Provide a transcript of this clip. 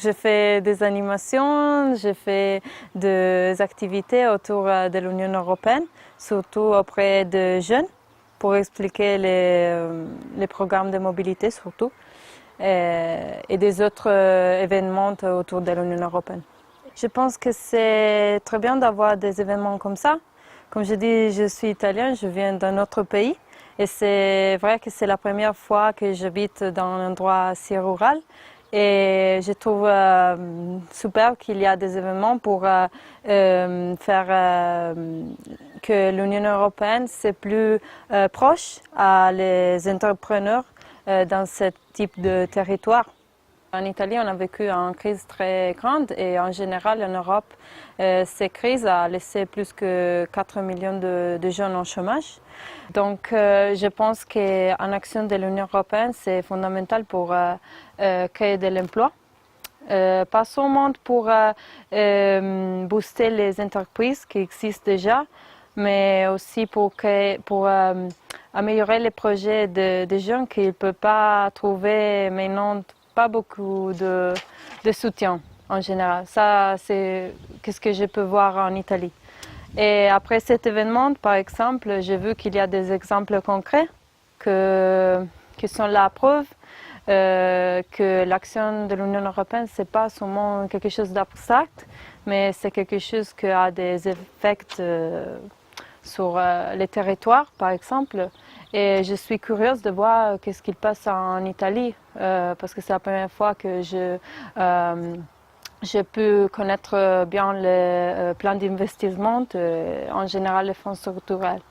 Je fais des animations, je fais des activités autour de l'Union européenne, surtout auprès de jeunes, pour expliquer les programmes de mobilité surtout, et des autres événements autour de l'Union européenne. Je pense que c'est très bien d'avoir des événements comme ça. Comme je dis, je suis italienne, je viens d'un autre pays, et c'est vrai que c'est la première fois que j'habite dans un endroit si rural. Et je trouve super qu'il y a des événements pour faire que l'Union européenne c'est plus proche à les entrepreneurs dans ce type de territoire. En Italie, on a vécu une crise très grande et en général en Europe, cette crise a laissé plus que 4 millions de jeunes en chômage. Donc je pense qu'en action de l'Union européenne, c'est fondamental pour créer de l'emploi. Pas seulement pour booster les entreprises qui existent déjà, mais aussi pour améliorer les projets des jeunes qui ne peuvent pas trouver maintenant pas beaucoup de soutien en général. Ça, c'est ce que je peux voir en Italie. Et après cet événement, par exemple, j'ai vu qu'il y a des exemples concrets qui sont la preuve que l'action de l'Union européenne, ce n'est pas seulement quelque chose d'abstract, mais c'est quelque chose qui a des effets sur les territoires, par exemple. Et je suis curieuse de voir ce qu'il passe en Italie, parce que c'est la première fois que j'ai pu connaître bien les plans d'investissement, en général les fonds structurels.